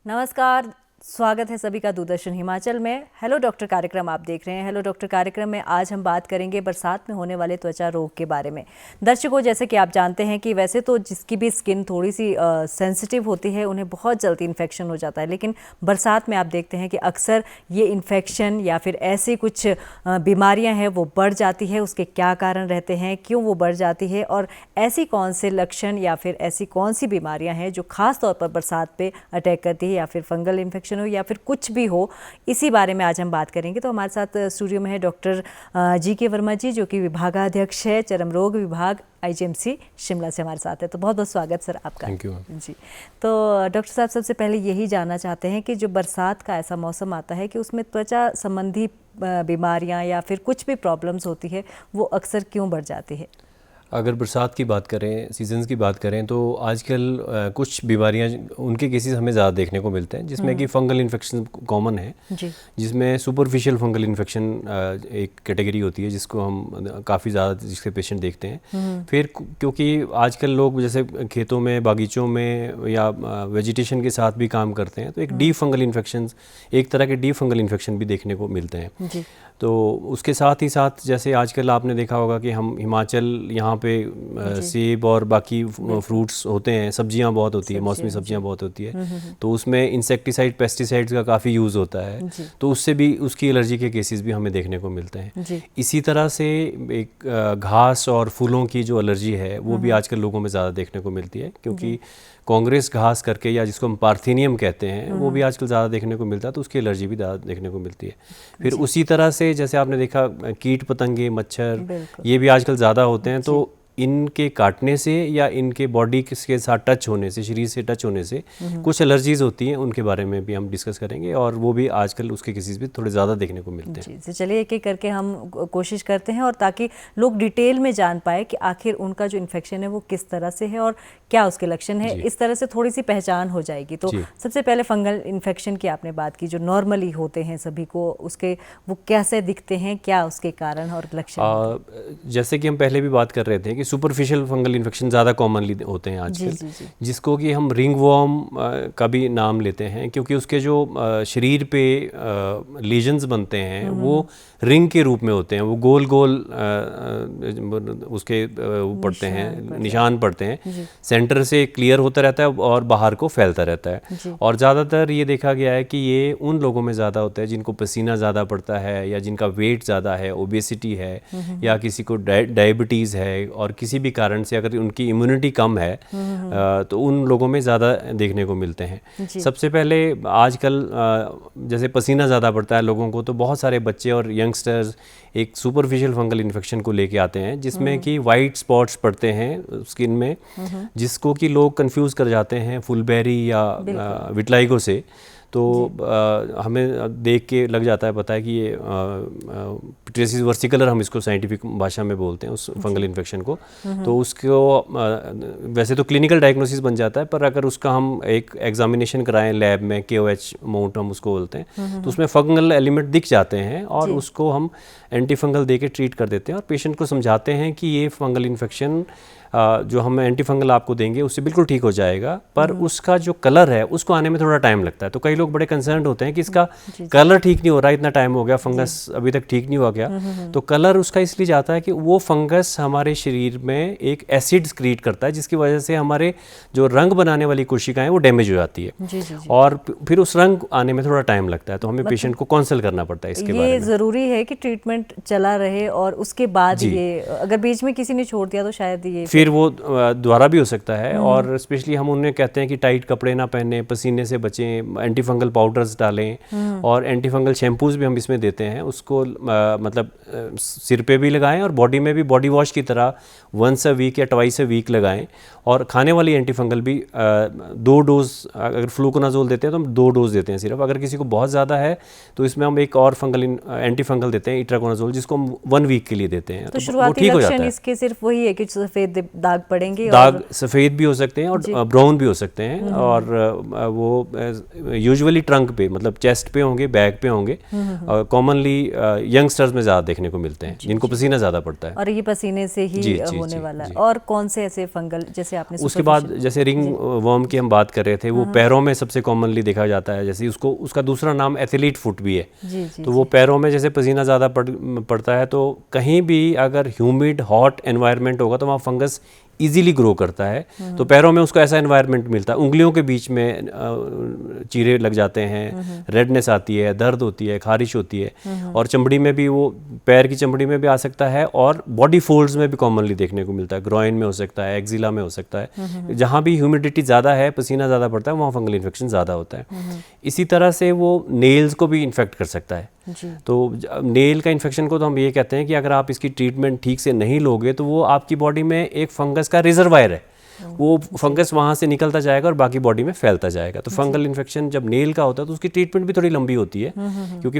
नमस्कार, स्वागत है सभी का दूरदर्शन हिमाचल में। हेलो डॉक्टर कार्यक्रम आप देख रहे हैं। हेलो डॉक्टर कार्यक्रम में आज हम बात करेंगे बरसात में होने वाले त्वचा रोग के बारे में। दर्शकों, जैसे कि आप जानते हैं कि वैसे तो जिसकी भी स्किन थोड़ी सी सेंसिटिव होती है उन्हें बहुत जल्दी इन्फेक्शन हो जाता है, लेकिन बरसात में आप देखते हैं कि अक्सर ये इन्फेक्शन या फिर ऐसी कुछ बीमारियाँ हैं वो बढ़ जाती है। उसके क्या कारण रहते हैं, क्यों वो बढ़ जाती है और ऐसी कौन से लक्षण या फिर ऐसी कौन सी बीमारियाँ हैं जो खास तौर पर बरसात पे अटैक करती है, या फिर फंगल इन्फेक्शन हो या फिर कुछ भी हो, इसी बारे में आज हम बात करेंगे। तो हमारे साथ स्टूडियो में है डॉक्टर जी.के. वर्मा जी, जो कि विभागाध्यक्ष है चर्म रोग विभाग आईजीएमसी शिमला से हमारे साथ है। तो बहुत बहुत स्वागत सर आपका। थैंक यू जी। तो डॉक्टर साहब, सबसे पहले यही जानना चाहते हैं कि जो बरसात का ऐसा मौसम आता है कि उसमें त्वचा संबंधी बीमारियां या फिर कुछ भी प्रॉब्लम्स होती है वो अक्सर क्यों बढ़ जाती है? अगर बरसात की बात करें, सीजन्स की बात करें, तो आजकल कुछ बीमारियां उनके केसेस हमें ज़्यादा देखने को मिलते हैं, जिसमें कि फंगल इन्फेक्शन कॉमन है जी। जिसमें सुपरफिशियल फंगल इन्फेक्शन एक कैटेगरी होती है जिसको हम काफ़ी ज़्यादा जिसके पेशेंट देखते हैं। फिर क्योंकि आजकल लोग जैसे खेतों में, बागीचों में या वेजिटेशन के साथ भी काम करते हैं, तो एक डीप फंगल इन्फेक्शन, एक तरह के डीप फंगल इन्फेक्शन भी देखने को मिलते हैं जी। तो उसके साथ ही साथ जैसे आजकल आपने देखा होगा कि हम हिमाचल यहाँ पे सेब और बाकी फ्रूट्स होते हैं, सब्जियाँ बहुत होती है, मौसमी सब्जियाँ बहुत होती है, तो उसमें इंसेक्टिसाइड, पेस्टिसाइड्स का काफ़ी यूज़ होता है, तो उससे भी उसकी एलर्जी के केसेस भी हमें देखने को मिलते हैं। इसी तरह से एक घास और फूलों की जो एलर्जी है वो भी आजकल लोगों में ज़्यादा देखने को मिलती है, क्योंकि कांग्रेस घास करके या जिसको हम पार्थेनियम कहते हैं वो भी आजकल ज़्यादा देखने को मिलता है, तो उसकी एलर्जी भी ज़्यादा देखने को मिलती है। फिर उसी तरह से जैसे आपने देखा कीट पतंगे, मच्छर, ये भी आजकल ज़्यादा होते हैं, तो इनके काटने से या इनके बॉडी के साथ टच होने से, शरीर से टच होने से कुछ एलर्जीज़ होती हैं, उनके बारे में भी हम डिस्कस करेंगे, और वो भी आजकल उसके केसेस भी थोड़े ज़्यादा देखने को मिलते हैं। जी, चलिए एक एक करके हम कोशिश करते हैं, और ताकि लोग डिटेल में जान पाए कि आखिर उनका जो इन्फेक्शन है वो किस तरह से है और क्या उसके लक्षण है, इस तरह से थोड़ी सी पहचान हो जाएगी। तो सबसे पहले फंगल इन्फेक्शन की आपने बात की, जो नॉर्मली होते हैं सभी को, उसके वो कैसे दिखते हैं, क्या उसके कारण और लक्षण? जैसे कि हम पहले भी बात कर रहे थे कि सुपरफिशियल फंगल इन्फेक्शन ज़्यादा कॉमनली होते हैं आजकल, जिसको कि हम रिंग वॉर्म का भी नाम लेते हैं, क्योंकि उसके जो शरीर पे लीजन्स बनते हैं वो रिंग के रूप में होते हैं, वो गोल गोल उसके पड़ते हैं, निशान पड़ते हैं, सेंटर से क्लियर होता रहता है और बाहर को फैलता रहता है। और ज़्यादातर ये देखा गया है कि ये उन लोगों में ज़्यादा होता है जिनको पसीना ज़्यादा पड़ता है, या जिनका वेट ज़्यादा है, ओबेसिटी है, या किसी को डायबिटीज़ है, और किसी भी कारण से अगर उनकी इम्यूनिटी कम है तो उन लोगों में ज़्यादा देखने को मिलते हैं। सबसे पहले आजकल जैसे पसीना ज़्यादा पड़ता है लोगों को, तो बहुत सारे बच्चे और यंगस्टर्स एक सुपरफिशियल फंगल इन्फेक्शन को लेके आते हैं, जिसमें कि वाइट स्पॉट्स पड़ते हैं स्किन में, जिसको कि लोग कंफ्यूज कर जाते हैं फुलबेरी या विटलाइगो से। तो हमें देख के लग जाता है, पता है कि ये पिट्रियोसिस वर्सिकुलर हम इसको साइंटिफिक भाषा में बोलते हैं उस फंगल इन्फेक्शन को। तो उसको वैसे तो क्लिनिकल डायग्नोसिस बन जाता है, पर अगर उसका हम एक एग्जामिनेशन कराएं लैब में, KOH माउंट हम उसको बोलते हैं, तो उसमें फंगल एलिमेंट दिख जाते हैं और उसको हम एंटी फंगल दे के ट्रीट कर देते हैं, और पेशेंट को समझाते हैं कि ये फंगल इन्फेक्शन जो हम एंटी फंगल आपको देंगे उससे बिल्कुल ठीक हो जाएगा, पर उसका जो कलर है उसको आने में थोड़ा टाइम लगता है। तो कई लोग बड़े कंसर्न होते हैं कि इसका कलर ठीक नहीं हो रहा, इतना टाइम हो गया, फंगस अभी तक ठीक नहीं हुआ क्या। तो कलर उसका इसलिए जाता है कि वो फंगस हमारे शरीर में एक एसिड क्रिएट करता है, जिसकी वजह से हमारे जो रंग बनाने वाली कोशिकाएं वो डैमेज हो जाती है, और फिर उस रंग आने में थोड़ा टाइम लगता है। तो हमें पेशेंट को काउंसिल करना पड़ता है इसके बारे में। ये ज़रूरी है कि ट्रीटमेंट चला रहे और उसके बाद ये, अगर बीच में किसी ने छोड़ दिया तो शायद ये फिर वो दोबारा भी हो सकता है। और स्पेशली हम उन्हें कहते हैं कि टाइट कपड़े ना पहने, पसीने से बचें, एंटी फंगल पाउडर्स डालें, और एंटी फंगल शैम्पूज़ भी हम इसमें देते हैं। उसको मतलब सिर पे भी लगाएं और बॉडी में भी बॉडी वॉश की तरह वंस अ वीक या ट्वाइस अ वीक लगाएं। और खाने वाली एंटी फंगल भी 2 डोज, अगर फ्लूकोनाजोल देते हैं तो हम 2 डोज देते हैं सिर्फ। अगर किसी को बहुत ज़्यादा है तो इसमें हम एक और फंगल एंटी फंगल देते हैं, इट्राकोनाजोल, जिसको हम 1 वीक के लिए देते हैं। तो शुरुआती लक्षण इसके सिर्फ वही है कि सफ़ेद दाग पड़ेंगे, दाग सफ़ेद भी हो सकते हैं और ब्राउन भी हो सकते हैं, और वो यूजुअली ट्रंक पे, मतलब चेस्ट पे होंगे, बैक पे होंगे, और कॉमनली यंगस्टर्स में ज़्यादा देखने को मिलते हैं जिनको पसीना ज़्यादा पड़ता है, और ये पसीने से ही होने वाला है। और कौन से ऐसे फंगल, जैसे आपने उसके बाद जैसे रिंग वर्म की हम बात कर रहे थे, वो पैरों में सबसे कॉमनली देखा जाता है। जैसे उसका दूसरा नाम एथलीट फुट भी है। तो वो पैरों में जैसे पसीना ज़्यादा पड़ता है, तो कहीं भी अगर ह्यूमिड हॉट एनवायरनमेंट होगा तो वहाँ फंगस इजीली ग्रो करता है। तो पैरों में उसको ऐसा एनवायरनमेंट मिलता है, उंगलियों के बीच में चीरे लग जाते हैं, रेडनेस आती है, दर्द होती है, खारिश होती है, और चमड़ी में भी, वो पैर की चमड़ी में भी आ सकता है, और बॉडी फोल्ड्स में भी कॉमनली देखने को मिलता है। ग्रॉइन में हो सकता है, एक्जिला में हो सकता है। जहाँ भी ह्यूमिडिटी ज़्यादा है, पसीना ज़्यादा पड़ता है, वहाँ फंगल इन्फेक्शन ज़्यादा होता है। इसी तरह से वो नेल्स को भी इन्फेक्ट कर सकता है। तो नेल का इन्फेक्शन को तो हम ये कहते हैं कि अगर आप इसकी ट्रीटमेंट ठीक से नहीं लोगे तो वो आपकी बॉडी में एक फंगस का रिजर्वायर है, वो फंगस वहाँ से निकलता जाएगा और बाकी बॉडी में फैलता जाएगा। तो फंगल इन्फेक्शन जब नेल का होता है तो उसकी ट्रीटमेंट भी थोड़ी लंबी होती है, क्योंकि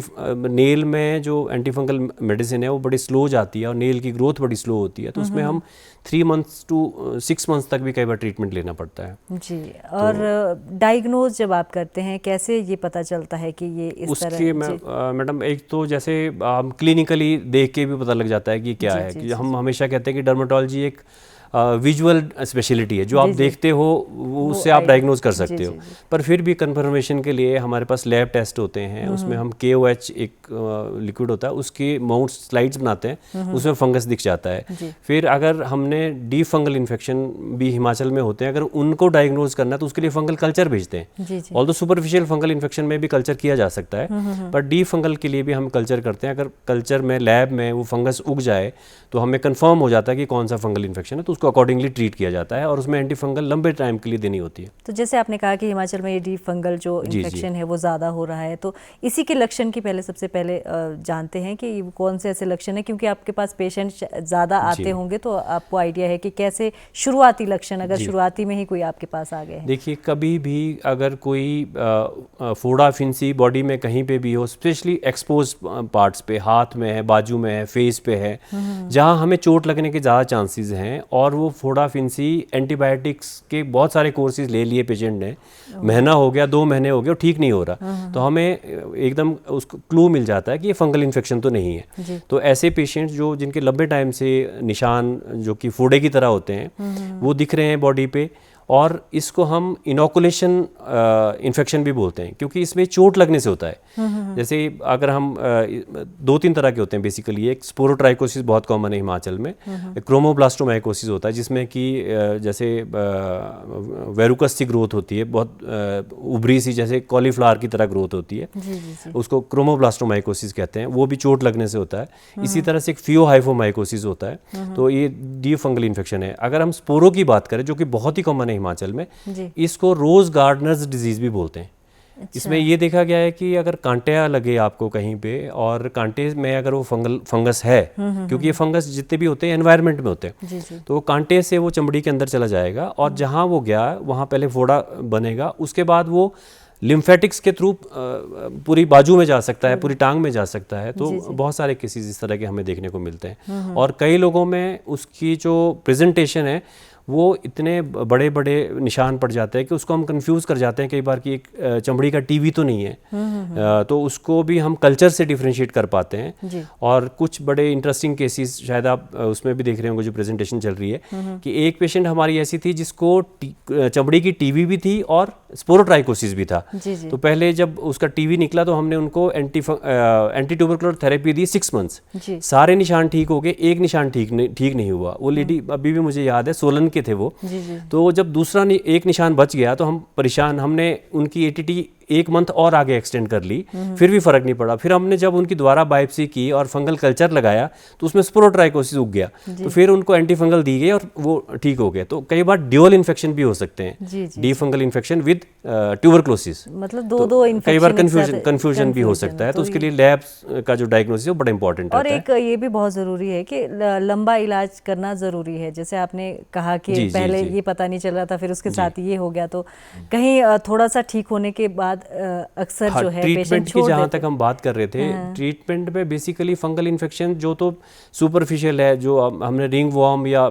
नेल में जो एंटीफंगल मेडिसिन है वो बड़ी स्लो जाती है और नेल की ग्रोथ बड़ी स्लो होती है। तो उसमें हम 3 months to 6 months तक भी कई बार ट्रीटमेंट लेना पड़ता है जी। और डायग्नोज जब आप करते हैं, कैसे ये पता चलता है कि ये इस तरह? उसके मैडम, एक तो जैसे हम क्लिनिकली देख के भी पता लग जाता है कि क्या है। कि हम हमेशा कहते हैं कि डर्मेटोलॉजी एक विजुअल स्पेशलिटी है, जो आप देखते हो उससे आप डायग्नोज कर सकते हो। पर फिर भी कंफर्मेशन के लिए हमारे पास लैब टेस्ट होते हैं, उसमें हम KOH एक लिक्विड होता है, उसके माउंट स्लाइड्स बनाते हैं, उसमें फंगस दिख जाता है। फिर अगर हमने डीप फंगल इन्फेक्शन भी हिमाचल में होते हैं, अगर उनको डायग्नोज करना है तो उसके लिए फंगल कल्चर भेजते हैं। ऑल्दो सुपरफिशियल फंगल इन्फेक्शन में भी कल्चर किया जा सकता है, पर डीप फंगल के लिए भी हम कल्चर करते हैं। अगर कल्चर में लैब में वो फंगस उग जाए तो हमें कंफर्म हो जाता है कि कौन सा फंगल इन्फेक्शन है, तो उसको अकॉर्डिंगली ट्रीट किया जाता है, और उसमें एंटी फंगल लंबे टाइम के लिए देनी होती है। तो जैसे आपने कहा कि हिमाचल में ये डीप फंगल जो इन्फेक्शन है वो ज़्यादा हो रहा है, तो इसी के लक्षण की सबसे पहले जानते हैं कि कौन से ऐसे लक्षण है, क्योंकि आपके पास पेशेंट ज़्यादा आते होंगे तो आपको आइडिया है कि कैसे शुरुआती लक्षण, अगर शुरुआती में ही कोई आपके पास आ गए हैं। देखिए, कभी भी अगर कोई फोड़ा फिंसी बॉडी में कहीं पे भी हो, स्पेशली एक्सपोज पार्ट्स पे, हाथ में है, बाजू में है, फेस पे है, जहाँ हमें चोट लगने के ज़्यादा चांसेस हैं, और वो फोड़ा फिंसी एंटीबायोटिक्स के बहुत सारे कोर्सेज ले लिए पेशेंट ने, महीना हो गया, 2 महीने हो गए और ठीक नहीं हो रहा, तो हमें एकदम उसको क्लू मिल जाता है कि ये फंगल इन्फेक्शन तो नहीं है। तो ऐसे पेशेंट्स जिनके लंबे टाइम से निशान जो कि फोड़े की तरह होते हैं वो दिख रहे हैं बॉडी पे, और इसको हम इनोकुलेशन इन्फेक्शन भी बोलते हैं, क्योंकि इसमें चोट लगने से होता है। जैसे अगर हम 2-3 तरह के होते हैं बेसिकली। एक स्पोरोट्राइकोसिस बहुत कॉमन है हिमाचल में, क्रोमोब्लास्टोमाइकोसिस होता है, जिसमें कि जैसे वेरुकस सी ग्रोथ होती है, बहुत उभरी सी, जैसे कॉलीफ्लावर की तरह ग्रोथ होती है, उसको क्रोमोब्लास्टोमाइकोसिस कहते हैं, वो भी चोट लगने से होता है। इसी तरह से एक फियोहाइफोमाइकोसिस होता है, तो ये डीप फंगल इन्फेक्शन है। अगर हम स्पोरो की बात करें, जो कि बहुत ही कॉमन है हिमाचल में, इसको रोज गार्डनर्स डिजीज भी बोलते हैं। इसमें ये देखा गया है कि अगर कांटे लगे आपको कहीं पे, और कांटे में अगर वो फंगस है, क्योंकि ये फंगस जितने भी होते हैं एनवायरनमेंट में होते हैं, तो वो कांटे से वो चमड़ी के अंदर चला जाएगा, और जहाँ वो गया वहाँ पहले फोड़ा बनेगा, उसके बाद वो लिम्फेटिक्स के थ्रू पूरी बाजू में जा सकता है, पूरी टांग में जा सकता है। तो बहुत सारे केसेस इस तरह के हमें देखने को मिलते हैं, और कई लोगों में उसकी जो प्रेजेंटेशन है वो इतने बड़े बड़े निशान पड़ जाते हैं कि उसको हम कंफ्यूज कर जाते हैं कई बार कि एक चमड़ी का टीवी तो नहीं है। तो उसको भी हम कल्चर से डिफरेंशिएट कर पाते हैं। और कुछ बड़े इंटरेस्टिंग केसेस शायद आप उसमें भी देख रहे होंगे जो प्रेजेंटेशन चल रही है, कि एक पेशेंट हमारी ऐसी थी जिसको चमड़ी की टीवी भी थी और स्पोरोट्राइकोसिस भी था। तो पहले जब उसका टीवी निकला तो हमने उनको एंटी ट्यूबरकुलर थेरेपी दी 6 months। सारे निशान ठीक हो गए, एक निशान ठीक नहीं हुआ। वो लेडी अभी भी मुझे याद है, सोलन के थे वो। तो जब दूसरा एक निशान बच गया तो हम परेशान, हमने उनकी ATT 1 month और आगे एक्सटेंड कर ली, फिर भी फर्क नहीं पड़ा। फिर हमने जब उनकी दोबारा बायोप्सी की और फंगल कल्चर लगाया तो उसमें स्पोरोट्राइकोसिस उग गया, तो फिर उनको एंटी फंगल दी गई और वो ठीक हो गए। तो कई बार ड्यूअल इन्फेक्शन भी हो सकते हैं, D fungal infection with tuberculosis, मतलब दो कई बार कंफ्यूजन भी हो सकता है। तो उसके लिए लैब का जो डायग्नोसिस है वो बड़ा इंपॉर्टेंट और एक ये भी बहुत ज़रूरी है कि लंबा इलाज करना ज़रूरी है। जैसे आपने कहा कि पहले ये पता नहीं चल रहा था, फिर उसके साथ ये हो गया, तो कहीं थोड़ा सा ठीक होने के बाद अक्सर जो है ट्रीटमेंट पेशेंट की छोड़ जहाँ देते तक हम बात कर रहे थे, ट्रीटमेंट में बेसिकली फंगल इन्फेक्शन जो तो सुपरफिशियल है, जो हमने रिंग वॉर्म या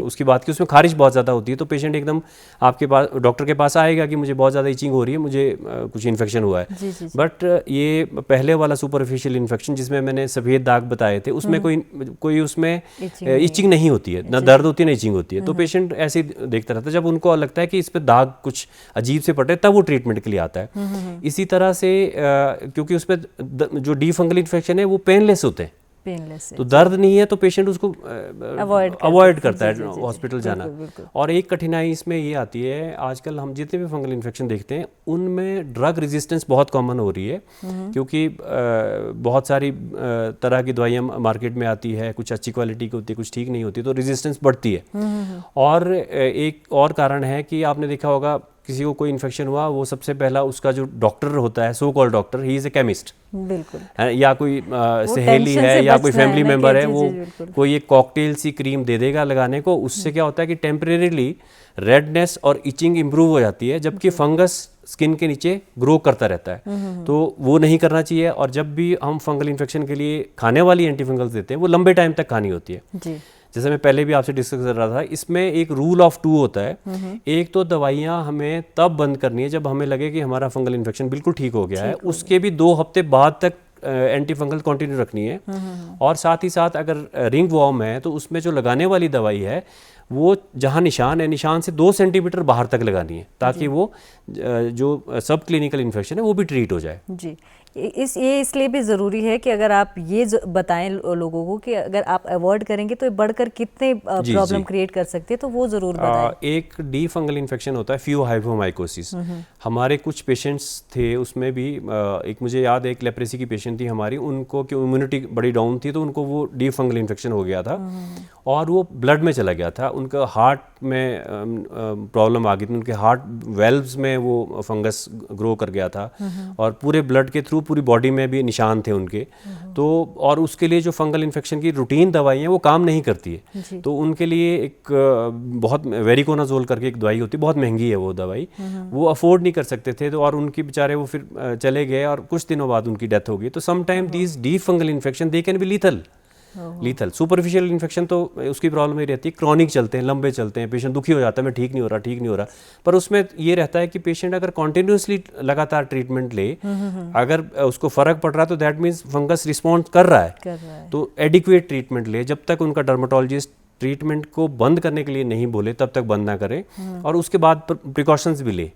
उसकी बात की, उसमें खारिश बहुत ज़्यादा होती है, तो पेशेंट एकदम आपके पास डॉक्टर के पास आएगा कि मुझे बहुत ज़्यादा इचिंग हो रही है, मुझे कुछ इन्फेक्शन हुआ है। जी, जी, जी। बट ये पहले वाला सुपरफिशियल इन्फेक्शन जिसमें मैंने सफ़ेद दाग बताए थे, उसमें कोई उसमें इचिंग नहीं होती है, ना दर्द होती है ना इचिंग होती है, तो पेशेंट ऐसे ही देखता रहता है। जब उनको लगता है कि इस पर दाग कुछ अजीब से पड़ रहे, तब वो ट्रीटमेंट के लिए आता है। इसी तरह से क्योंकि उस पर जो डी फंगल इन्फेक्शन है वो पेनलेस होते हैं, पेनलेस है, तो दर्द नहीं है, तो पेशेंट उसको अवॉइड करता है हॉस्पिटल जाना। और एक कठिनाई इसमें ये आती है, आजकल हम जितने भी फंगल इन्फेक्शन देखते हैं उनमें ड्रग रेजिस्टेंस बहुत कॉमन हो रही है, क्योंकि बहुत सारी तरह की दवाइयाँ मार्केट में आती है, कुछ अच्छी क्वालिटी की होती है, कुछ ठीक नहीं होती, तो रेजिस्टेंस बढ़ती है। और एक और कारण है कि आपने देखा होगा, किसी को कोई इन्फेक्शन हुआ, वो सबसे पहला उसका जो डॉक्टर होता है, so called doctor, he is a chemist, बिल्कुल, या कोई सहेली है या कोई फैमिली मेम्बर है, वो कोई एक कॉकटेल सी क्रीम दे देगा लगाने को। उससे क्या होता है कि टेम्परेरीली रेडनेस और इचिंग इंप्रूव हो जाती है, जबकि फंगस स्किन के नीचे ग्रो करता रहता है, तो वो नहीं करना चाहिए। और जब भी हम फंगल इन्फेक्शन के लिए खाने वाली एंटी फंगल्स देते हैं, वो लंबे टाइम तक खानी होती है जी। जैसे मैं पहले भी आपसे डिस्कस कर रहा था, इसमें एक रूल ऑफ 2 होता है। एक तो दवाइयाँ हमें तब बंद करनी है जब हमें लगे कि हमारा फंगल इन्फेक्शन बिल्कुल ठीक हो गया है, उसके भी 2 हफ्ते बाद तक एंटी फंगल कंटिन्यू रखनी है। और साथ ही साथ अगर रिंग वॉर्म है तो उसमें जो लगाने वाली दवाई है वो जहाँ निशान है, निशान से 2 सेंटीमीटर बाहर तक लगानी है, ताकि वो जो सब क्लिनिकल इन्फेक्शन है वो भी ट्रीट हो जाए जी। ये इसलिए भी ज़रूरी है कि अगर आप ये बताएं लोगों को कि अगर आप अवॉइड करेंगे तो बढ़कर कितने प्रॉब्लम क्रिएट कर सकते हैं, तो वो ज़रूर बताएं। एक डी फंगल इन्फेक्शन होता है फियोहाइपोमाइकोसिस। हमारे कुछ पेशेंट्स थे, उसमें भी एक मुझे याद है, एक लेप्रेसी की पेशेंट थी हमारी, उनको कि इम्यूनिटी बड़ी डाउन थी, तो उनको वो डी फंगल इन्फेक्शन हो गया था और वो ब्लड में चला गया था। उनका हार्ट में प्रॉब्लम आ गई थी, उनके हार्ट वेल्व्स में वो फंगस ग्रो कर गया था और पूरे ब्लड के थ्रू पूरी बॉडी में भी निशान थे उनके। तो और उसके लिए जो फंगल इन्फेक्शन की रूटीन दवाई है वो काम नहीं करती है, तो उनके लिए एक बहुत वेरिकोनाजोल करके एक दवाई होती है, बहुत महंगी है वो दवाई, वो अफोर्ड नहीं कर सकते थे, तो और उनकी बेचारे वो फिर चले गए और कुछ दिनों बाद उनकी डेथ हो गई। तो sometime these D fungal infection they can be lethal. Superficial infection तो उसकी प्रॉब्लम ही रहती है, क्रॉनिक चलते हैं, लंबे चलते हैं, पेशेंट दुखी हो जाता है, मैं ठीक नहीं हो रहा, पर उसमें ये रहता है कि पेशेंट अगर कॉन्टिन्यूसली लगातार ट्रीटमेंट ले, अगर उसको फर्क पड़ रहा है तो दैट मीन्स फंगस रिस्पॉन्ड कर रहा है, तो एडिक्वेट ट्रीटमेंट ले। जब तक उनका डर्मेटोलॉजिस्ट ट्रीटमेंट को बंद करने के लिए नहीं बोले तब तक बंद ना करें, और उसके बाद प्रिकॉशंस भी ले,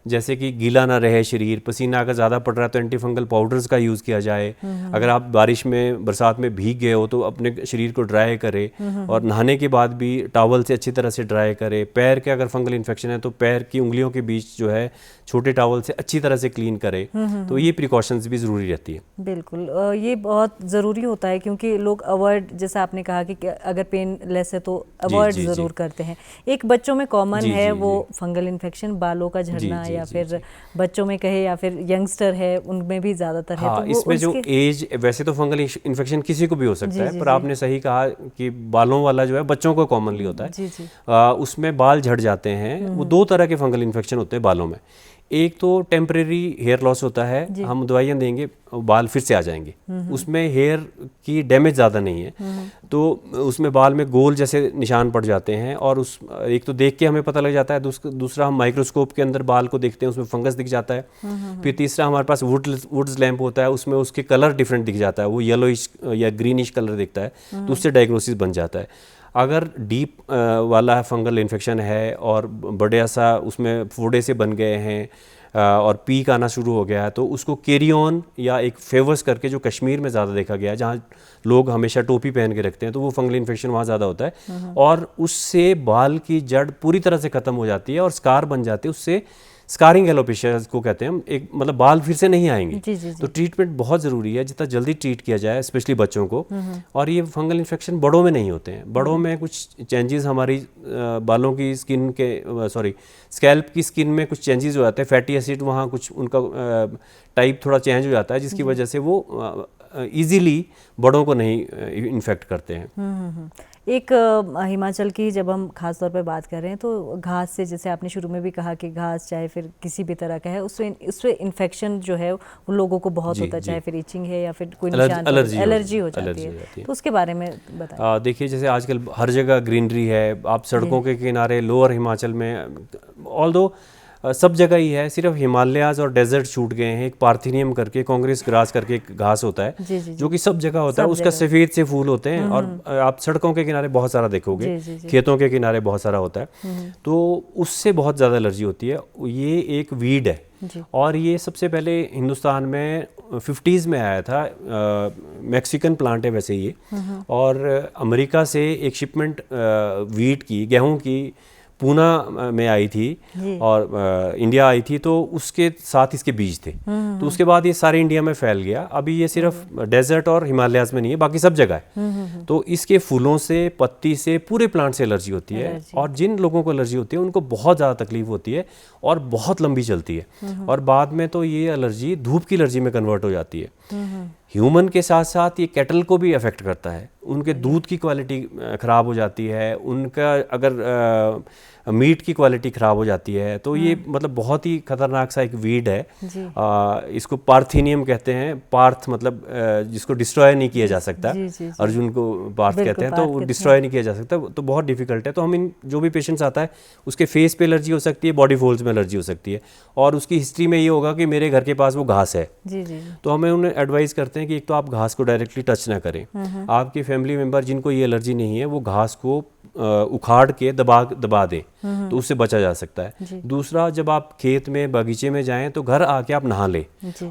जैसे कि गीला ना रहे शरीर, पसीना अगर ज़्यादा पड़ रहा है तो एंटीफंगल पाउडर्स का यूज़ किया जाए। अगर आप बारिश में बरसात में भीग गए हो तो अपने शरीर को ड्राई करे, और नहाने के बाद भी टॉवल से अच्छी तरह से ड्राई करे। पैर के अगर फंगल इन्फेक्शन है तो पैर की उंगलियों के बीच जो है छोटे टॉवल से अच्छी तरह से क्लीन करे। तो ये प्रिकॉशंस भी ज़रूरी रहती है। बिल्कुल, ये बहुत ज़रूरी होता है, क्योंकि लोग अवॉइड, जैसा आपने कहा कि अगर पेन लेस है तो अवॉइड ज़रूर करते हैं। एक बच्चों में कॉमन है वो फंगल इन्फेक्शन, बालों का झड़ना, या फिर बच्चों में कहे या फिर यंगस्टर है उनमें भी ज़्यादातर है। तो इसमें जो एज, वैसे तो फंगल इन्फेक्शन किसी को भी हो सकता है, पर आपने सही कहा कि बालों वाला जो है बच्चों को कॉमनली होता है। उसमें बाल झड़ जाते हैं। वो 2 तरह के फंगल इन्फेक्शन होते हैं बालों में। एक तो टेम्परेरी हेयर लॉस होता है, हम दवाइयाँ देंगे बाल फिर से आ जाएंगे, उसमें हेयर की डैमेज ज़्यादा नहीं है, तो उसमें बाल में गोल जैसे निशान पड़ जाते हैं, और उस एक तो देख के हमें पता लग जाता है, दूसरा हम माइक्रोस्कोप के अंदर बाल को देखते हैं, उसमें फंगस दिख जाता है। फिर तीसरा हमारे पास वुड्स लैम्प होता है, उसमें उसके कलर डिफरेंट दिख जाता है, वो येलोइश या ग्रीनिश कलर दिखता है, तो उससे डायग्नोसिस बन जाता है। अगर डीप वाला फंगल इन्फेक्शन है और बड़े सा उसमें फोड़े से बन गए हैं और पीक आना शुरू हो गया है, तो उसको कैरी ऑन या एक फेवर्स करके, जो कश्मीर में ज़्यादा देखा गया है, जहाँ लोग हमेशा टोपी पहन के रखते हैं, तो वो फंगल इन्फेक्शन वहाँ ज़्यादा होता है, और उससे बाल की जड़ पूरी तरह से ख़त्म हो जाती है और स्कार बन जाते हैं। उससे स्कारिंग एलोपेशिया को कहते हैं हम, एक मतलब बाल फिर से नहीं आएंगे। तो ट्रीटमेंट बहुत ज़रूरी है, जितना जल्दी ट्रीट किया जाए, स्पेशली बच्चों को। और ये फंगल इन्फेक्शन बड़ों में नहीं होते हैं। बड़ों में कुछ चेंजेस हमारी बालों की स्किन के स्कैल्प की स्किन में कुछ चेंजेस हो जाते हैं, फैटी एसिड वहाँ कुछ उनका टाइप थोड़ा चेंज हो जाता है, जिसकी वजह से वो ईजीली बड़ों को नहीं इन्फेक्ट करते हैं। एक हिमाचल की जब हम खास तौर पे बात कर रहे हैं तो घास से, जैसे आपने शुरू में भी कहा कि घास चाहे फिर किसी भी तरह का है, उससे इन्फेक्शन जो है उन लोगों को बहुत होता है, चाहे फिर इचिंग है या फिर कोई निशान, एलर्जी हो जाती है। तो उसके बारे में बताइए। देखिए, जैसे आजकल हर जगह ग्रीनरी है, आप सड़कों के किनारे लोअर हिमाचल में ऑल्दो सब जगह ही है, सिर्फ हिमालयाज और डेजर्ट छूट गए हैं। एक पार्थिनियम करके, कांग्रेस ग्रास करके एक घास होता है जो कि सब जगह होता है, उसका सफ़ेद से फूल होते हैं और आप सड़कों के किनारे बहुत सारा देखोगे, खेतों के किनारे बहुत सारा होता है, तो उससे बहुत ज़्यादा एलर्जी होती है। ये एक वीड है और ये सबसे पहले हिंदुस्तान में 50s में आया था, मैक्सिकन प्लांट है वैसे ये, और अमेरिका से एक शिपमेंट वीट की, गेहूं की पूना में आई थी और इंडिया आई थी, तो उसके साथ इसके बीज थे, तो उसके बाद ये सारे इंडिया में फैल गया। अभी ये सिर्फ डेजर्ट और हिमालयाज में नहीं है, बाकी सब जगह है। तो इसके फूलों से, पत्ती से, पूरे प्लांट से एलर्जी होती है और जिन लोगों को एलर्जी होती है उनको बहुत ज़्यादा तकलीफ होती है और बहुत लंबी चलती है और बाद में तो ये एलर्जी धूप की एलर्जी में कन्वर्ट हो जाती है। ह्यूमन के साथ साथ ये कैटल को भी अफेक्ट करता है, उनके दूध की क्वालिटी ख़राब हो जाती है, उनका अगर मीट की क्वालिटी ख़राब हो जाती है, तो ये मतलब बहुत ही खतरनाक सा एक वीड है। इसको पार्थिनियम कहते हैं, पार्थ मतलब जिसको डिस्ट्रॉय नहीं किया जा सकता, अर्जुन को पार्थ कहते हैं, तो वो डिस्ट्रॉय नहीं किया जा सकता, तो बहुत डिफिकल्ट है। तो हम इन जो भी पेशेंट्स आता है उसके फेस पे एलर्जी हो सकती है, बॉडी फोल्ड्स में एलर्जी हो सकती है और उसकी हिस्ट्री में ये होगा कि मेरे घर के पास वो घास है, तो हमें उन्हें एडवाइस करते हैं कि एक तो आप घास को डायरेक्टली टच ना करें। आपके फैमिली मेंबर जिनको ये एलर्जी नहीं है वो घास को उखाड़ के दबा दें, तो उससे बचा जा सकता है। दूसरा, जब आप खेत में, बगीचे में जाएं तो घर आके आप नहा लें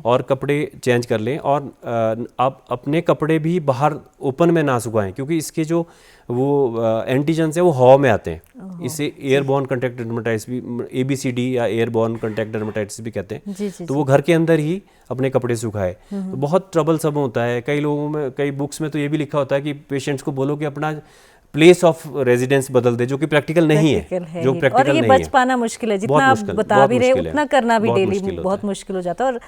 और कपड़े चेंज कर लें और आप अपने कपड़े भी बाहर ओपन में ना सुखाएं, क्योंकि इसके जो वो एंटीजन्स है वो हवा में आते हैं। इसे एयरबॉर्न कॉन्टैक्ट डर्मेटाइटिस भी, ABCD या एयरबॉर्न कॉन्टैक्ट डर्मेटाइटिस भी कहते हैं। तो वो घर के अंदर ही अपने कपड़े सुखाए, तो बहुत ट्रबल सब होता है। कई लोगों में, कई बुक्स में तो ये भी लिखा होता है कि पेशेंट्स को बोलो कि अपना प्लेस ऑफ रेजिडेंस बदल दे, जो कि प्रैक्टिकल नहीं है, जो प्रैक्टिकल नहीं है। और ये बच पाना मुश्किल है, जितना आप बता भी रहे उतना करना भी डेली बहुत मुश्किल हो जाता है। और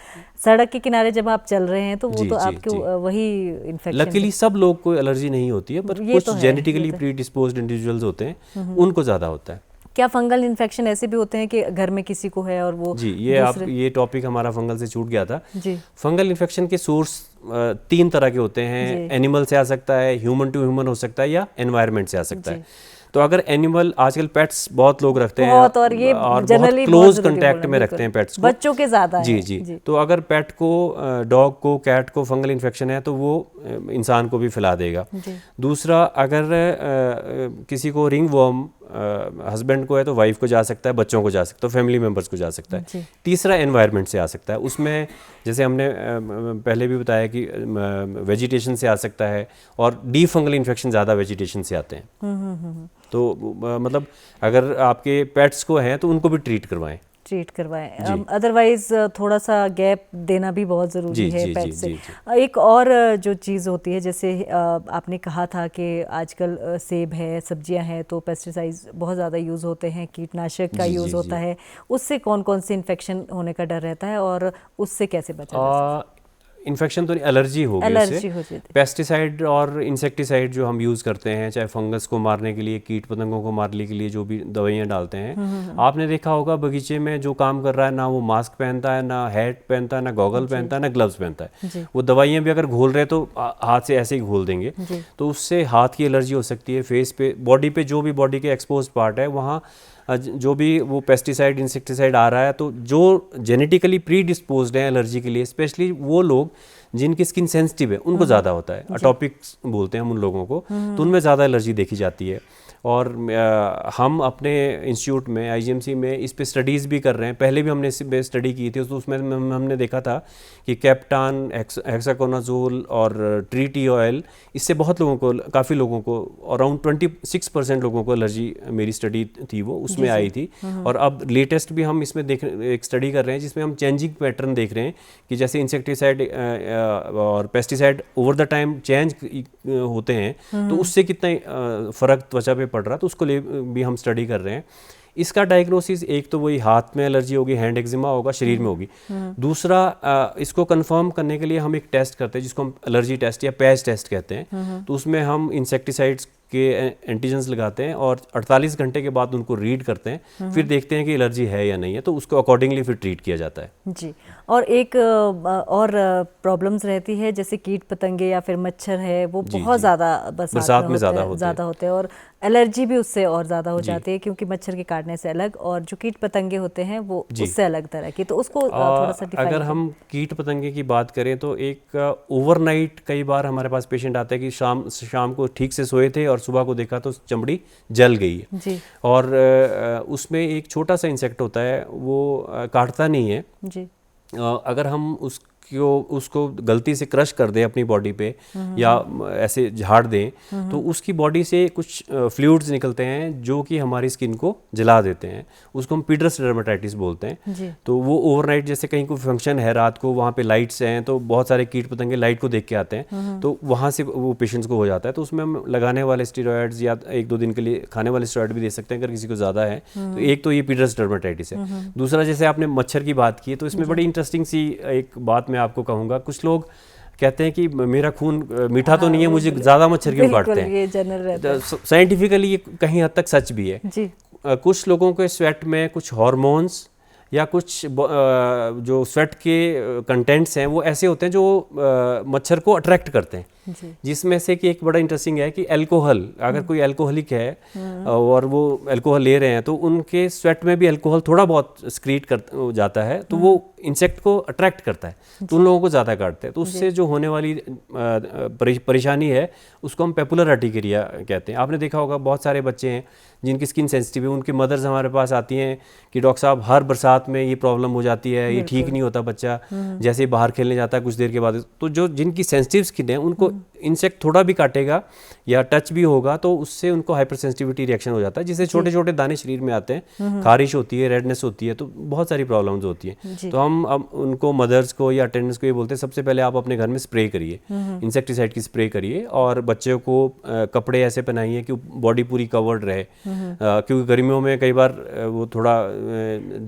सड़क के किनारे जब आप चल रहे हैं तो वो तो आपके वही इन्फेक्शन, लकीली सब लोग को एलर्जी नहीं होती है, पर कुछ जेनेटिकली प्रीडिस्पोज्ड इंडिविजुअल्स होते हैं, उनको ज़्यादा होता है। क्या फंगल इन्फेक्शन ऐसे भी होते हैं कि घर में किसी को है और वो, जी, ये टॉपिक हमारा फंगल से छूट गया था जी। फंगल इन्फेक्शन के सोर्स 3 तरह के होते हैं, एनिमल से आ सकता है, ह्यूमन टू ह्यूमन हो सकता है, या एनवायरनमेंट से आ सकता है। तो अगर एनिमल, आजकल पेट्स बहुत लोग रखते हैं और ये बहुत क्लोज कांटेक्ट में रखते हैं पेट्स को, बच्चों के ज़्यादा है। जी। तो अगर पेट को, डॉग को, कैट को फंगल इन्फेक्शन है तो वो इंसान को भी फैला देगा। दूसरा, अगर किसी को रिंग वर्म हस्बैंड को है तो वाइफ को जा सकता है, बच्चों को जा सकता है, फैमिली मेम्बर्स को जा सकता है। तीसरा, एनवायरनमेंट से आ सकता है। उसमें जैसे हमने पहले भी बताया कि वेजिटेशन से आ सकता है और डी फंगल इन्फेक्शन ज़्यादा वेजिटेशन से आते हैं। तो मतलब अगर आपके पेट्स को हैं तो उनको भी ट्रीट करवाएं। अदरवाइज थोड़ा सा गैप देना भी बहुत ज़रूरी है पेट से। एक और जो चीज़ होती है, जैसे आपने कहा था कि आजकल सेब है, सब्जियां हैं, तो पेस्टिसाइड्स बहुत ज़्यादा यूज़ होते हैं, कीटनाशक का यूज़ होता है, उससे कौन कौन से इन्फेक्शन होने का डर रहता है और उससे कैसे बचा जा सकता है? इन्फेक्शन तो एलर्जी होगी उससे। पेस्टिसाइड और इंसेक्टिसाइड जो हम यूज़ करते हैं, चाहे फंगस को मारने के लिए, कीट पतंगों को मारने के लिए जो भी दवाइयाँ डालते हैं, आपने देखा होगा बगीचे में जो काम कर रहा है ना वो मास्क पहनता है, ना हैट पहनता है, ना गॉगल पहनता है, ना ग्लव्स पहनता है। वो दवाइयाँ भी अगर घोल रहे तो हाथ से ऐसे ही घोल देंगे, तो उससे हाथ की एलर्जी हो सकती है। फेस पे, बॉडी पे, जो भी बॉडी के एक्सपोज पार्ट है वहाँ जो भी वो पेस्टिसाइड, इंसेक्टिसाइड आ रहा है, तो जो जेनेटिकली प्री डिस्पोज्ड है एलर्जी के लिए, स्पेशली वो लोग जिनकी स्किन सेंसिटिव है उनको ज़्यादा होता है। अटोपिक्स बोलते हैं हम उन लोगों को, तो उनमें ज़्यादा एलर्जी देखी जाती है। और हम अपने इंस्टीट्यूट में, IGMC में इस पे स्टडीज़ भी कर रहे हैं। पहले भी हमने इस पे स्टडी की थी, तो उसमें हमने देखा था कि कैप्टान, हेक्साकोनाजोल और ट्री टी ऑयल, इससे बहुत लोगों को, काफ़ी लोगों को, अराउंड 26% लोगों को एलर्जी, मेरी स्टडी थी वो, उसमें आई थी। और अब लेटेस्ट भी हम इसमें एक स्टडी कर रहे हैं जिसमें हम चेंजिंग पैटर्न देख रहे हैं कि जैसे इंसेक्टिसाइड और pesticide over the time change होते हैं तो उससे कितना फ़र्क त्वचा पे पड़ रहा है, तो उसको भी हम स्टडी कर रहे हैं। इसका डायग्नोसिस एक तो वही हाथ में एलर्जी होगी, हैंड एक्जिमा होगा, शरीर में होगी। दूसरा, इसको कंफर्म करने के लिए हम एक टेस्ट करते हैं जिसको हम एलर्जी टेस्ट या पैच टेस्ट कहते हैं। तो उसमें हम इंसेक्टिसाइड्स के एंटीजेंस लगाते हैं और 48 घंटे के बाद उनको रीड करते हैं, फिर देखते हैं कि एलर्जी है या नहीं है, तो उसको अकॉर्डिंगली फिर ट्रीट किया जाता है। जी। और एक और प्रॉब्लम्स रहती है जैसे कीट पतंगे या फिर मच्छर है, वो बहुत ज़्यादा बरसात में ज़्यादा होते हैं और एलर्जी भी उससे और ज़्यादा हो जाती है, क्योंकि मच्छर के काटने से अलग और जो कीट पतंगे होते हैं वो उससे अलग तरह की, तो उसको थोड़ा सा डिफाइन। अगर हम कीट पतंगे की बात करें तो एक ओवरनाइट कई बार हमारे पास पेशेंट आते हैं कि शाम को ठीक से सोए थे और सुबह को देखा तो चमड़ी जल गई है जी। और उसमें एक छोटा सा इंसेक्ट होता है, वो काटता नहीं है जी। अगर हम उसको गलती से क्रश कर दें अपनी बॉडी पे या ऐसे झाड़ दें तो उसकी बॉडी से कुछ फ्लूइड्स निकलते हैं जो कि हमारी स्किन को जला देते हैं, उसको हम पीडर्स डर्मेटाइटिस बोलते हैं। तो वो ओवरनाइट जैसे कहीं कोई फंक्शन है, रात को वहाँ पे लाइट्स हैं तो बहुत सारे कीट पतंगे लाइट को देख के आते हैं, तो वहाँ से वो पेशेंट्स को हो जाता है। तो उसमें हम लगाने वाले स्टेरॉइड्स या 1-2 दिन के लिए खाने वाले स्टेरॉइड भी दे सकते हैं अगर किसी को ज़्यादा है। तो एक तो ये पीडर्स डर्मेटाइटिस है। दूसरा, जैसे आपने मच्छर की बात की तो इसमें बड़ी इंटरेस्टिंग सी एक बात मैं आपको कहूँगा। कुछ लोग कहते हैं कि मेरा खून मीठा तो नहीं है, मुझे ज़्यादा मच्छर क्यों काटते हैं। ये जनरल रहता है। साइंटिफिकली ये कहीं हद तक सच भी है जी। कुछ लोगों के स्वेट में कुछ हार्मोन्स या कुछ जो स्वेट के कंटेंट्स हैं वो ऐसे होते हैं जो मच्छर को अट्रैक्ट करते हैं, जिसमें से कि एक बड़ा इंटरेस्टिंग है कि अल्कोहल, अगर कोई अल्कोहलिक है और वो अल्कोहल ले रहे हैं तो उनके स्वेट में भी अल्कोहल थोड़ा बहुत स्क्रीट कर जाता है, तो वो इंसेक्ट को अट्रैक्ट करता है, तो उन लोगों को ज़्यादा काटते हैं। तो उससे जो होने वाली परेशानी है उसको हम पेपुलर अर्टिकेरिया कहते हैं। आपने देखा होगा बहुत सारे बच्चे हैं जिनकी स्किन सेंसिटिव है, उनकी मदर्स हमारे पास आती हैं कि डॉक्टर साहब हर बरसात में ये प्रॉब्लम हो जाती है, ये ठीक नहीं होता बच्चा, जैसे ही बाहर खेलने जाता है कुछ देर के बाद। तो जो जिनकी सेंसिटिव स्किन है उनको इंसेक्ट थोड़ा भी काटेगा या टच भी होगा तो उससे उनको हाइपर सेंसिटिविटी रिएक्शन हो जाता है, जिससे छोटे छोटे दाने शरीर में आते हैं, खारिश होती है, रेडनेस होती है, तो बहुत सारी प्रॉब्लम्स होती हैं। तो हम अब उनको मदर्स को या अटेंडेंट्स को ये बोलते हैं सबसे पहले आप अपने घर में स्प्रे करिए, इंसेक्टिसाइड की स्प्रे करिए और बच्चों को कपड़े ऐसे पहनाइए कि बॉडी पूरी कवर्ड रहे, क्योंकि गर्मियों में कई बार वो थोड़ा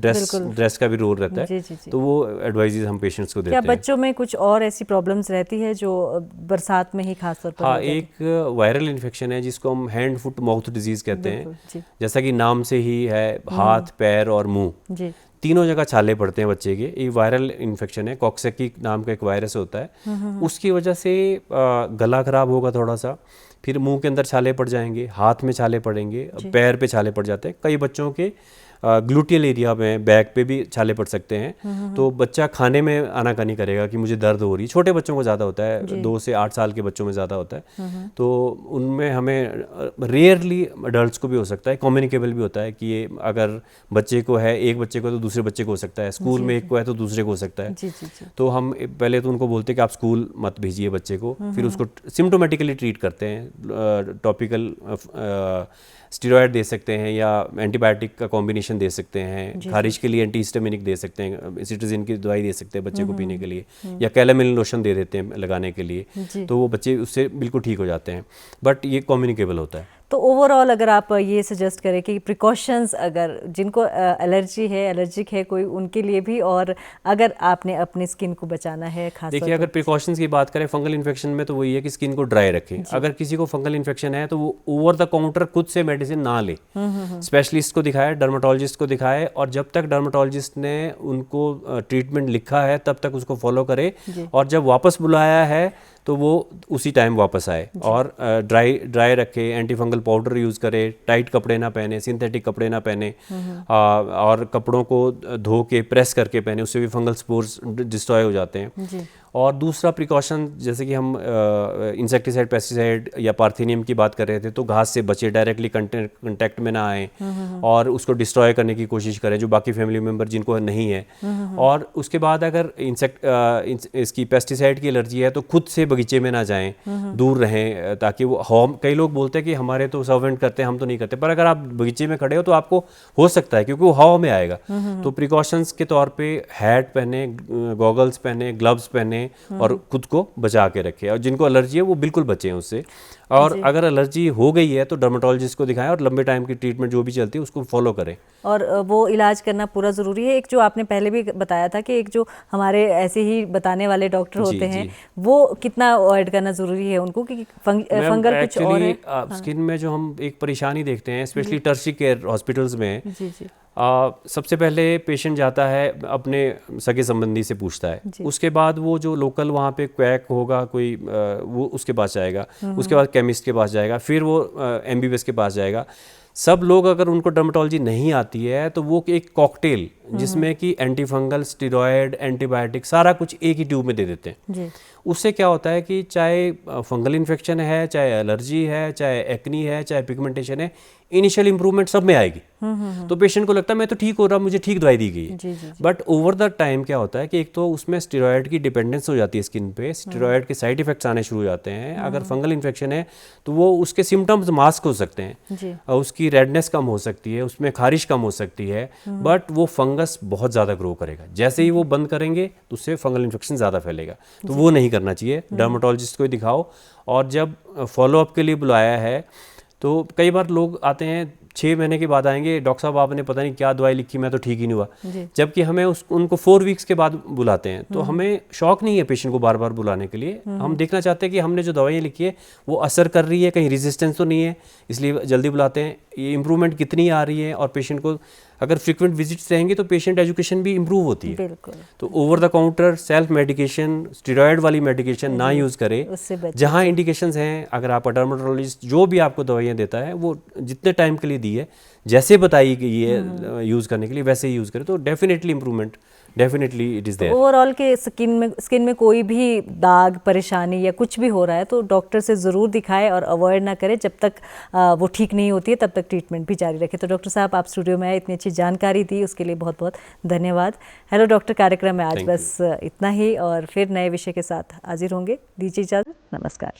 ड्रेस का भी रोल रहता है। तो वो एडवाइजेस हम पेशेंट्स को देते हैं। क्या बच्चों में कुछ और ऐसी प्रॉब्लम्स रहती है जो बरसात में ही खास तौर पर? हाँ, एक वायरल इन्फेक्शन है जिसको हम हैंड फुट माउथ डिजीज कहते हैं। जैसा कि नाम से ही है, हाथ, पैर और मुंह तीनों जगह छाले पड़ते हैं बच्चे के। ये वायरल इन्फेक्शन है, कॉक्सेकी नाम का एक वायरस होता है, उसकी वजह से गला खराब होगा थोड़ा सा, फिर मुंह के अंदर छाले पड़ जाएंगे, हाथ में छाले पड़ेंगे, पैर पे छाले पड़ जाते हैं, कई बच्चों के ग्लूटियल एरिया में बैक पे भी छाले पड़ सकते हैं। तो बच्चा खाने में आनाकानी करेगा कि मुझे दर्द हो रही है। छोटे बच्चों को ज़्यादा होता है, 2 से 8 साल के बच्चों में ज़्यादा होता है। तो उनमें हमें रेयरली अडल्ट्स को भी हो सकता है, कम्युनिकेबल भी होता है कि ये अगर बच्चे को है, एक बच्चे को तो दूसरे बच्चे को हो सकता है, स्कूल में एक को है तो दूसरे को हो सकता है। तो हम पहले तो उनको बोलते हैं कि आप स्कूल मत भेजिए बच्चे को, फिर उसको सिम्टोमेटिकली ट्रीट करते हैं, टॉपिकल स्टेरॉयड दे सकते हैं या एंटीबायोटिक का कॉम्बिनेशन दे सकते हैं, खारिश के लिए एंटीहिस्टामिनिक दे सकते हैं, सिट्राजिन की दवाई दे सकते हैं बच्चे को पीने के लिए, या कैलामिन लोशन दे देते हैं लगाने के लिए, तो वो बच्चे उससे बिल्कुल ठीक हो जाते हैं। बट ये कम्युनिकेबल होता है। तो ओवरऑल अगर आप ये सजेस्ट करें कि प्रिकॉशंस अगर जिनको एलर्जी है, एलर्जिक है कोई, उनके लिए भी, और अगर आपने अपनी स्किन को बचाना है खास, देखिए अगर प्रिकॉशंस की बात करें फंगल इन्फेक्शन में तो वही है कि स्किन को ड्राई रखें। अगर किसी को फंगल इन्फेक्शन है तो वो ओवर द काउंटर खुद से मेडिसिन ना ले, स्पेशलिस्ट को दिखाए, डर्मेटोलॉजिस्ट को दिखाए, और जब तक डर्मेटोलॉजिस्ट ने उनको ट्रीटमेंट लिखा है तब तक उसको फॉलो करे, और जब वापस बुलाया है तो वो उसी टाइम वापस आए, और ड्राई रखे, एंटी फंगल पाउडर यूज़ करे, टाइट कपड़े ना पहने, सिंथेटिक कपड़े ना पहने, और कपड़ों को धो के प्रेस करके पहने, उससे भी फंगल स्पोर्स डिस्ट्रॉय हो जाते हैं। और दूसरा प्रिकॉशन, जैसे कि हम इंसेक्टिसाइड, पेस्टिसाइड या पार्थेनियम की बात कर रहे थे, तो घास से बचे, डायरेक्टली कंटेक्ट में ना आए और उसको डिस्ट्रॉय करने की कोशिश करें जो बाकी फैमिली मेम्बर जिनको नहीं है। और उसके बाद अगर इसकी पेस्टिसाइड की एलर्जी है तो खुद से बगीचे में ना जाएं, दूर रहें, ताकि वो हवा, कई लोग बोलते हैं कि हमारे तो सर्वेंट करते हैं, हम तो नहीं करते, पर अगर आप बगीचे में खड़े हो तो आपको हो सकता है, क्योंकि वो हवा में आएगा। तो प्रिकॉशंस के तौर पे हैट पहने, गॉगल्स पहने, ग्लव्स पहने, रखें और खुद को बचा के रखें, और जिनको एलर्जी है वो बिल्कुल बचें उससे। और अगर एलर्जी हो गई है तो डर्मेटोलॉजिस्ट को दिखाएं और लंबे टाइम की ट्रीटमेंट जो भी चलती है उसको फॉलो करें। और वो इलाज करना पूरा ज़रूरी है। एक जो आपने पहले भी बताया था कि एक जो हमारे ऐसे ही बताने वाले डॉक्टर होते हैं वो कितना अवॉइड करना ज़रूरी है उनको, कि फंगल कुछ और है। स्किन में जो हम एक परेशानी देखते हैं स्पेशली टर्शियरी केयर हॉस्पिटल्स में, जी जी, सबसे पहले पेशेंट जाता है अपने सगे संबंधी से पूछता है, उसके बाद वो जो लोकल वहाँ पे क्वैक होगा कोई वो उसके पास जाएगा, उसके बाद केमिस्ट के पास जाएगा, फिर वो MBBS के पास जाएगा। सब लोग अगर उनको डर्मेटोलॉजी नहीं आती है तो वो एक कॉकटेल जिसमें कि एंटी फंगल, स्टेरॉयड, एंटीबायोटिक सारा कुछ एक ही ट्यूब में दे देते हैं जी। उससे क्या होता है कि चाहे फंगल इन्फेक्शन है, चाहे एलर्जी है, चाहे एक्नी है, चाहे पिगमेंटेशन है, इनिशियल इंप्रूवमेंट सब में आएगी। तो पेशेंट को लगता है मैं तो ठीक हो रहा, मुझे ठीक दवाई दी गई है। बट ओवर द टाइम क्या होता है कि एक तो उसमें स्टेरॉयड की डिपेंडेंस हो जाती है स्किन पे, स्टेरॉयड के साइड इफेक्ट्स आने शुरू हो जाते हैं। अगर फंगल इन्फेक्शन है तो वो उसके सिम्टम्स मास्क हो सकते हैं, उसकी रेडनेस कम हो सकती है, उसमें खारिश कम हो सकती है, बट वो फंगस बहुत ज़्यादा ग्रो करेगा। जैसे ही वो बंद करेंगे तो उससे फंगल इन्फेक्शन ज़्यादा फैलेगा, तो वो नहीं करना चाहिए। डर्मेटोलॉजिस्ट को दिखाओ। और जब फॉलोअप के लिए बुलाया है तो कई बार लोग आते हैं 6 महीने के बाद आएंगे, डॉक्टर साहब आपने पता नहीं क्या दवाई लिखी, मैं तो ठीक ही नहीं हुआ, जबकि हमें उनको 4 वीक्स के बाद बुलाते हैं। तो हमें शौक नहीं है पेशेंट को बार बार बुलाने के लिए, हम देखना चाहते हैं कि हमने जो दवाइयाँ लिखी है वो असर कर रही है, कहीं रेजिस्टेंस तो नहीं है, इसलिए जल्दी बुलाते हैं। ये इंप्रूवमेंट कितनी आ रही है, और पेशेंट को अगर फ्रीक्वेंट विजिट्स रहेंगे तो पेशेंट एजुकेशन भी इंप्रूव होती है। बिल्कुल। तो over the counter self medication, steroid वाली मेडिकेशन ना यूज़ करें। जहाँ इंडिकेशंस हैं, अगर आप डर्मेटोलॉजिस्ट जो भी आपको दवाइयाँ देता है वो जितने टाइम के लिए दी है, जैसे बताई गई है यूज़ करने के लिए वैसे ही यूज़ करें, तो definitely improvement, definitely it is there. Overall के स्किन में कोई भी दाग, परेशानी या कुछ भी हो रहा है तो डॉक्टर से ज़रूर दिखाएं और अवॉइड ना करें। जब तक वो ठीक नहीं होती है तब तक ट्रीटमेंट भी जारी रखें। तो डॉक्टर साहब, आप स्टूडियो में आए, इतनी अच्छी जानकारी दी, उसके लिए बहुत बहुत धन्यवाद। हेलो डॉक्टर कार्यक्रम में आज बस इतना ही, और फिर नए विषय के साथ हाजिर होंगे। दीजिए इजाज़त, नमस्कार।